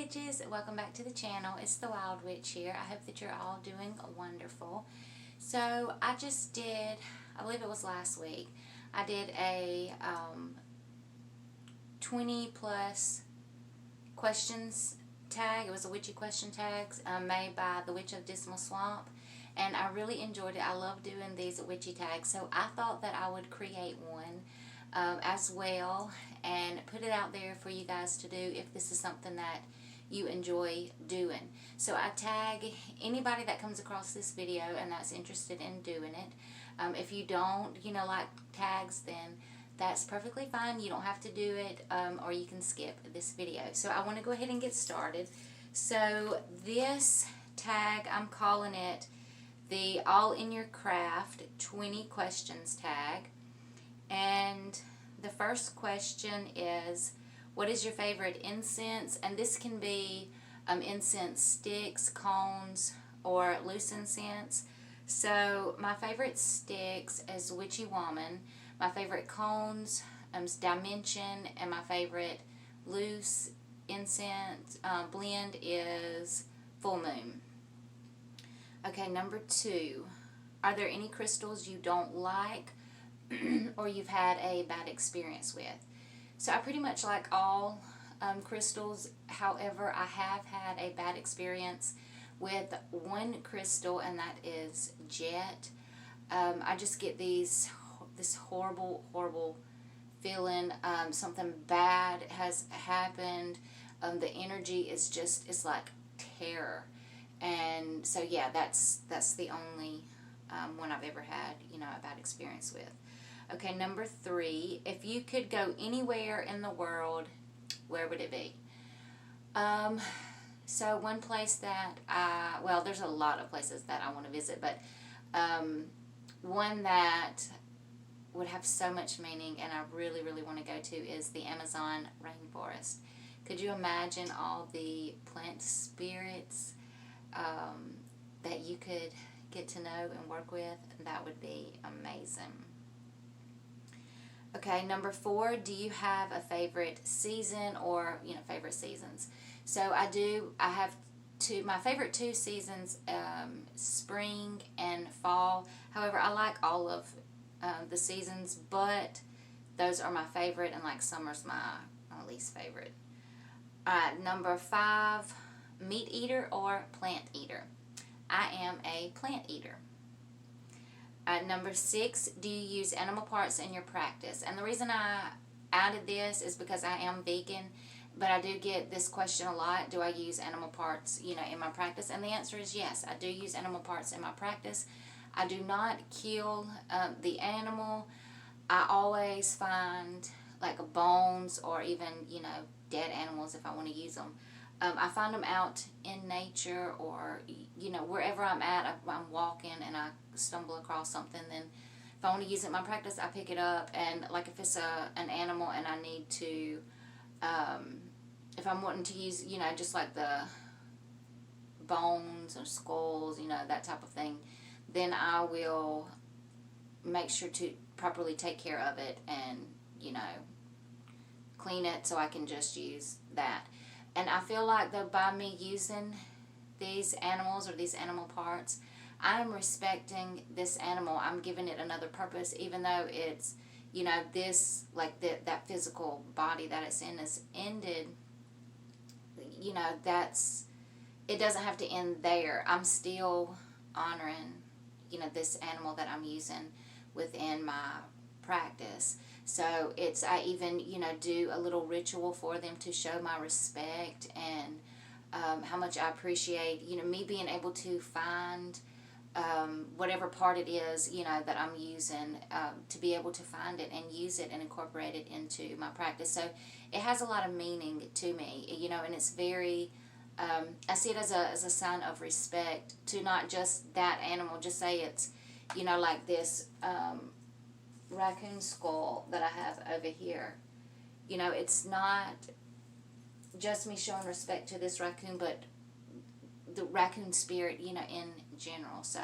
witches, welcome back to the channel. It's the Wyld Wytch here. I hope that you're all doing wonderful. So I just did, I believe it was last week, I did a 20 plus questions tag. It was a witchy question tags made by the Witch of Dismal Swamp, and I really enjoyed it. I love doing these witchy tags, so I thought that I would create one as well and put it out there for you guys to do if this is something that you enjoy doing. So I tag anybody that comes across this video and that's interested in doing it. If you don't, like tags, then that's perfectly fine. You don't have to do it, or you can skip this video. So I want to go ahead and get started. So this tag, I'm calling it the All in Your Craft 20 Questions tag. And the first question is, what is your favorite incense? And this can be incense sticks, cones, or loose incense. So my favorite sticks is Witchy Woman. My favorite cones is Dimension, and my favorite loose incense blend is Full Moon. Okay, number 2. Are there any crystals you don't like or you've had a bad experience with? So I pretty much like all crystals. However, I have had a bad experience with one crystal, and that is jet. I just get this horrible feeling. Something bad has happened. The energy is just, it's like terror. And so yeah, that's the only one I've ever had, a bad experience with. Okay, number 3, if you could go anywhere in the world, where would it be? So one place that well, there's a lot of places that I want to visit, but one that would have so much meaning and I really, really want to go to is the Amazon rainforest. Could you imagine all the plant spirits that you could get to know and work with? That would be amazing. Okay, number 4, do you have a favorite season or, favorite seasons? So I do. I have my favorite 2 seasons, spring and fall. However, I like all of the seasons, but those are my favorite, and like summer's my least favorite. Alright, number 5, meat eater or plant eater? I am a plant eater. Number 6, do you use animal parts in your practice? And the reason I added this is because I am vegan, but I do get this question a lot. Do I use animal parts, in my practice? And the answer is yes, I do use animal parts in my practice. I do not kill the animal. I always find like bones or even, dead animals if I want to use them. I find them out in nature, or wherever I'm at. I'm walking and I stumble across something, then if I want to use it in my practice, I pick it up. And like if it's an animal and I need to, if I'm wanting to use, just like the bones or skulls, that type of thing, then I will make sure to properly take care of it and, clean it so I can just use that. And I feel like though by me using these animals or these animal parts, I am respecting this animal. I'm giving it another purpose, even though it's, this, like that physical body that it's in is ended. It doesn't have to end there. I'm still honoring, this animal that I'm using within my practice. So I even, do a little ritual for them to show my respect and how much I appreciate, me being able to find whatever part it is, that I'm using, to be able to find it and use it and incorporate it into my practice. So it has a lot of meaning to me, and it's very, I see it as a sign of respect to not just that animal. Just say it's, like this raccoon skull that I have over here. It's not just me showing respect to this raccoon, but the raccoon spirit, in general. So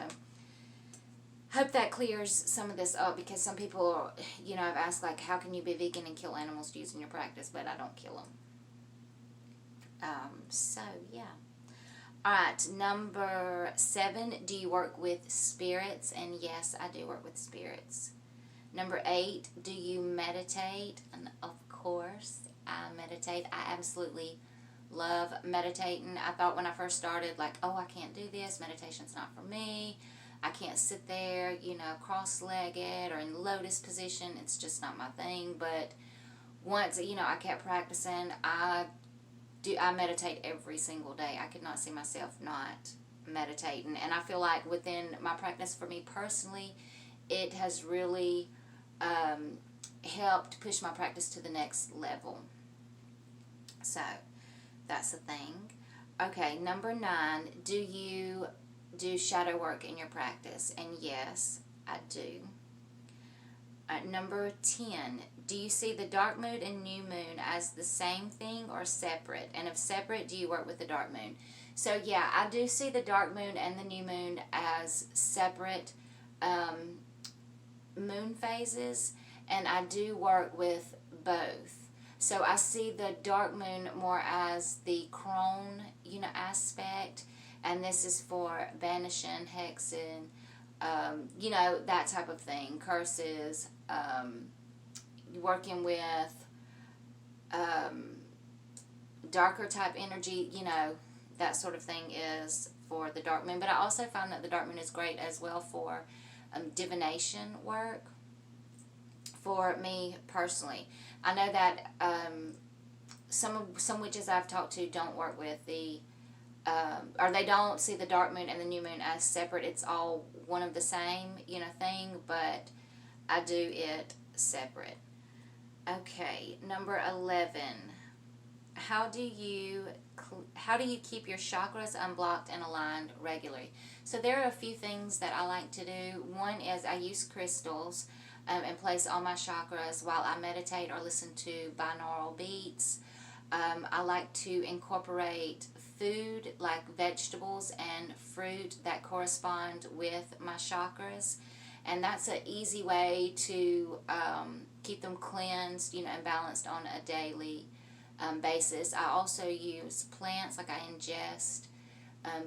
hope that clears some of this up, because some people, have asked, like, how can you be vegan and kill animals to use in your practice? But I don't kill them. So, yeah. All right, number 7, do you work with spirits? And yes, I do work with spirits. Number 8, do you meditate? And of course, I meditate. I absolutely love meditating. I thought when I first started, like, oh, I can't do this. Meditation's not for me. I can't sit there, cross-legged or in lotus position. It's just not my thing. But once, I kept practicing, I meditate every single day. I could not see myself not meditating. And I feel like within my practice, for me personally, it has really helped push my practice to the next level. So, that's the thing. Okay, number 9, do you do shadow work in your practice? And yes, I do. Number 10, do you see the dark moon and new moon as the same thing or separate? And if separate, do you work with the dark moon? So yeah, I do see the dark moon and the new moon as separate moon phases, and I do work with both. So I see the dark moon more as the crone, aspect, and this is for banishing, hexing, that type of thing, curses, working with darker type energy, that sort of thing is for the dark moon. But I also find that the dark moon is great as well for divination work for me personally. I know that some witches I've talked to don't work with the or they don't see the dark moon and the new moon as separate. It's all one of the same, thing, but I do it separate. Okay, number 11. How do you keep your chakras unblocked and aligned regularly? So there are a few things that I like to do. One is I use crystals and place all my chakras while I meditate or listen to binaural beats. I like to incorporate food like vegetables and fruit that correspond with my chakras, and that's an easy way to keep them cleansed, and balanced on a daily basis. I also use plants, like I ingest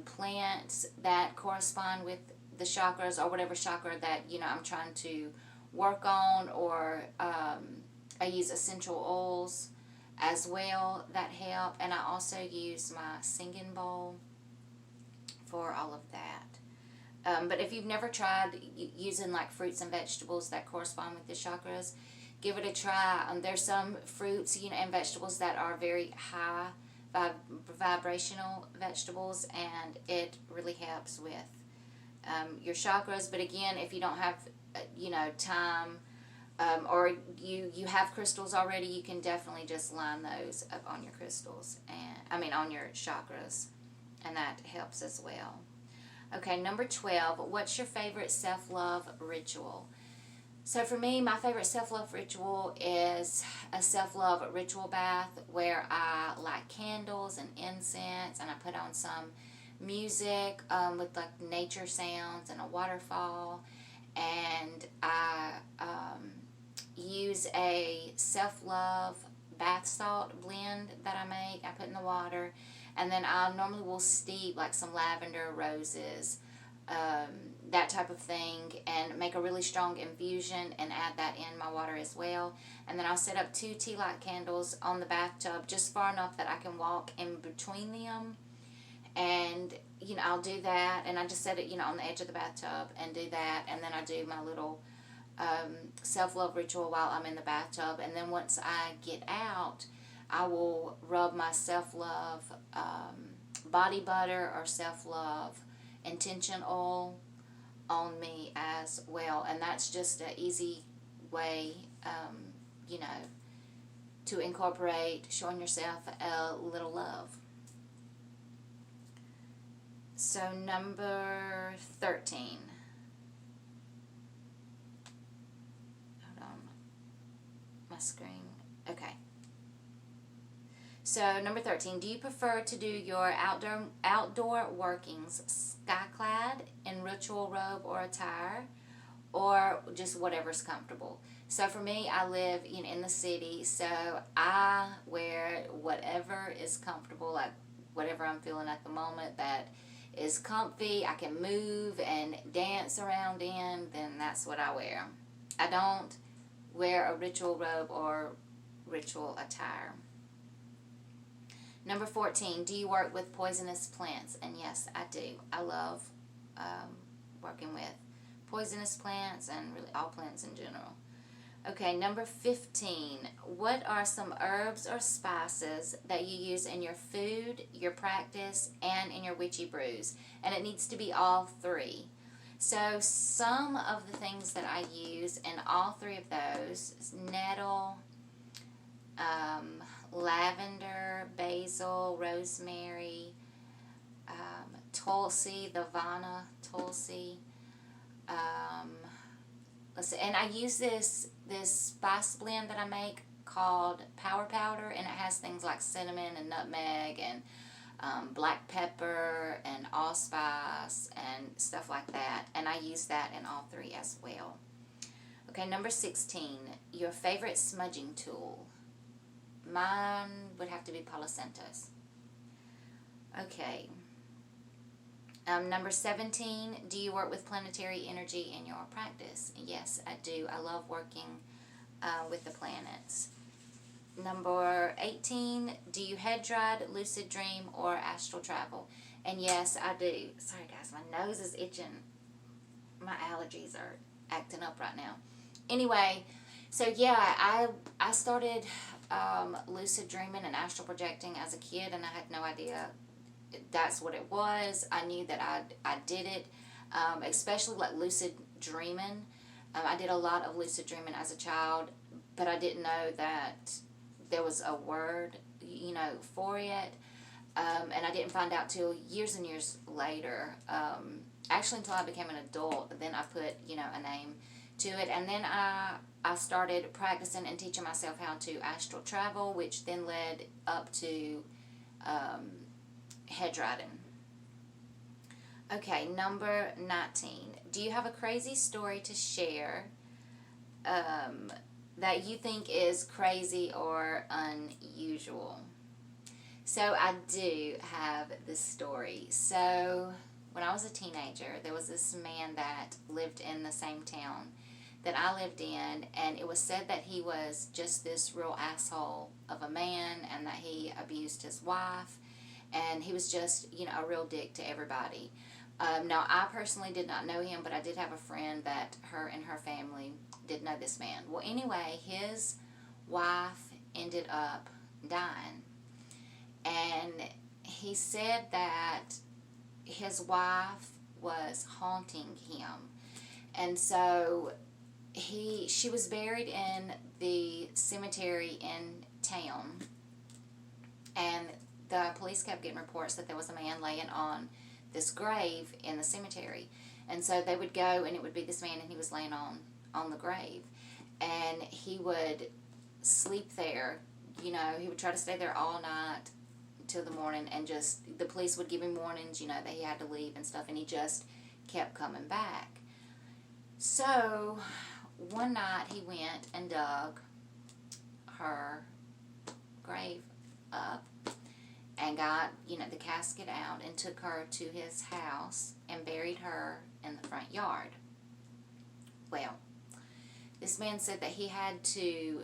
plants that correspond with the chakras or whatever chakra that I'm trying to work on, or I use essential oils as well that help, and I also use my singing bowl for all of that. But if you've never tried using like fruits and vegetables that correspond with the chakras, give it a try. There's some fruits, and vegetables that are very high vibrational vegetables, and it really helps with your chakras. But again, if you don't have time, or you have crystals already, you can definitely just line those up on your crystals, and on your chakras, and that helps as well. Okay, number 12, what's your favorite self-love ritual? So for me, my favorite self-love ritual is a self-love ritual bath where I light candles and incense, and I put on some music with like nature sounds and a waterfall, and I use a self-love bath salt blend that I make. I put in the water, and then I normally will steep like some lavender, roses, that type of thing, and make a really strong infusion and add that in my water as well. And then I'll set up 2 tea light candles on the bathtub, just far enough that I can walk in between them, and I'll do that, and I just set it on the edge of the bathtub and do that, and then I do my little self-love ritual while I'm in the bathtub. And then once I get out, I will rub my self-love body butter or self-love intention oil on me as well, and that's just an easy way to incorporate showing yourself a little love. So number 13. Hold on. My screen. Okay. So number 13. Do you prefer to do your outdoor workings sky-clad in ritual robe or attire, or just whatever's comfortable? So for me, I live, in the city, so I wear whatever is comfortable, like whatever I'm feeling at the moment that is comfy, I can move and dance around in, then that's what I wear. I don't wear a ritual robe or ritual attire. Number 14, do you work with poisonous plants? And yes, I do. I love working with poisonous plants and really all plants in general. Okay, number 15, what are some herbs or spices that you use in your food, your practice, and in your witchy brews? And it needs to be all three. So some of the things that I use in all three of those is nettle, lavender, basil, rosemary, tulsi, the vana tulsi. Let's see, and I use this spice blend that I make called Power Powder, and it has things like cinnamon and nutmeg and black pepper and allspice and stuff like that, and I use that in all three as well. Okay, number 16, your favorite smudging tool. Mine would have to be Palo Santos. Okay. Number 17, do you work with planetary energy in your practice? Yes, I do. I love working with the planets. Number 18, do you head dread, lucid dream, or astral travel? And yes, I do. Sorry guys, my nose is itching. My allergies are acting up right now. Anyway, so yeah, I started lucid dreaming and astral projecting as a kid, and I had no idea that's what it was. I knew that I did it, especially like lucid dreaming. I did a lot of lucid dreaming as a child, but I didn't know that there was a word, for it. And I didn't find out till years and years later. Actually, until I became an adult, then I put, a name to it. And then I started practicing and teaching myself how to astral travel, which then led up to head riding. Okay, number 19. Do you have a crazy story to share that you think is crazy or unusual? So I do have this story. So when I was a teenager, there was this man that lived in the same town that I lived in, and it was said that he was just this real asshole of a man and that he abused his wife, and he was just, a real dick to everybody. Now, I personally did not know him, but I did have a friend that her and her family did know this man. Well, anyway, his wife ended up dying. And he said that his wife was haunting him. And so she was buried in the cemetery in town. And the police kept getting reports that there was a man laying on this grave in the cemetery. And so they would go, and it would be this man, and he was laying on the grave. And he would sleep there. He would try to stay there all night till the morning, and just the police would give him warnings, that he had to leave and stuff, and he just kept coming back. So one night he went and dug her grave up and got, the casket out and took her to his house and buried her in the front yard. Well, this man said that he had to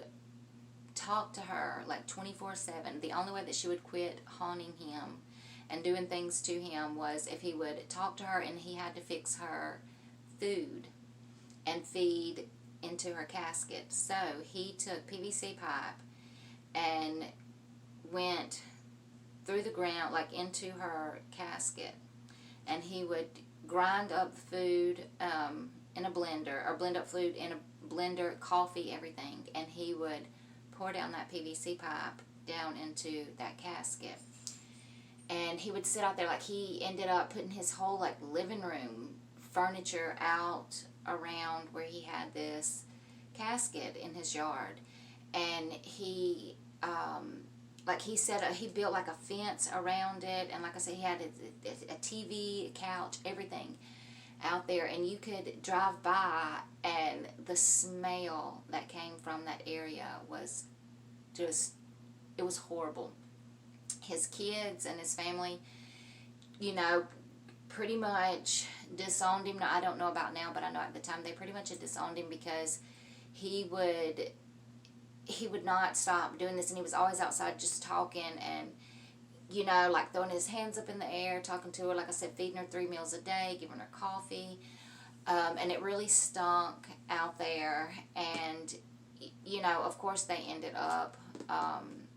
talk to her like 24/7. The only way that she would quit haunting him and doing things to him was if he would talk to her, and he had to fix her food and feed into her casket. So he took PVC pipe and went through the ground, like into her casket, and he would grind up food in a blender, or blend up food in a blender, coffee, everything, and he would pour down that PVC pipe down into that casket. And he would sit out there, like he ended up putting his whole like living room furniture out around where he had this casket in his yard. And he he said he built like a fence around it, and like I said, he had a TV, a couch, everything. out there, and you could drive by, and the smell that came from that area was just, it was horrible. His kids and his family, you know, pretty much disowned him. I don't know about now, but I know at the time they pretty much had disowned him because he would not stop doing this, and he was always outside just talking and, you know, like throwing his hands up in the air, talking to her, like I said, feeding her 3 meals a day, giving her coffee, and it really stunk out there. And, you know, of course they ended up,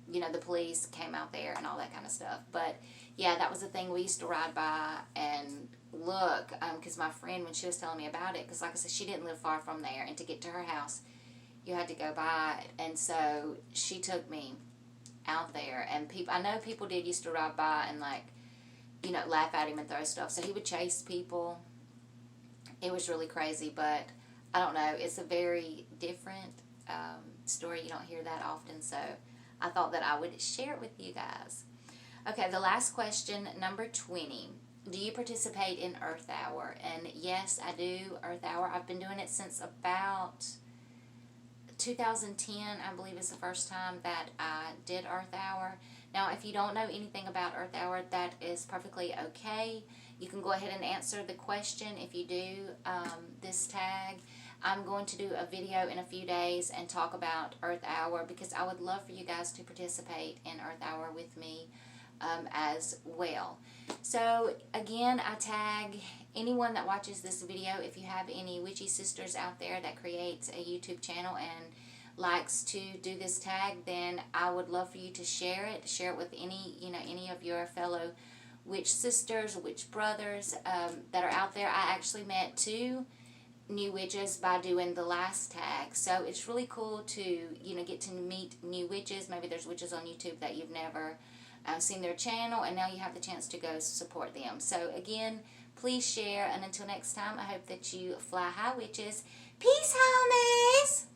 you know, the police came out there and all that kind of stuff. But yeah, that was the thing. We used to ride by and look, because my friend, when she was telling me about it, because like I said, she didn't live far from there, and to get to her house, you had to go by it. And so she took me out there, and I know people did used to ride by and, like, you know, laugh at him and throw stuff. So he would chase people. It was really crazy, but I don't know. It's a very different story. You don't hear that often, so I thought that I would share it with you guys. Okay, the last question, number 20. Do you participate in Earth Hour? And yes, I do, Earth Hour. I've been doing it since about 2010, I believe, is the first time that I did Earth Hour. Now, if you don't know anything about Earth Hour, that is perfectly okay. You can go ahead and answer the question if you do this tag. I'm going to do a video in a few days and talk about Earth Hour, because I would love for you guys to participate in Earth Hour with me as well. So again, I tag anyone that watches this video. If you have any witchy sisters out there that creates a YouTube channel and likes to do this tag, then I would love for you to share it. Share it with any of your fellow witch sisters, witch brothers that are out there. I actually met 2 new witches by doing the last tag, so it's really cool to get to meet new witches. Maybe there's witches on YouTube that you've never seen their channel, and now you have the chance to go support them. So again, please share, and until next time, I hope that you fly high, witches. Peace, homies!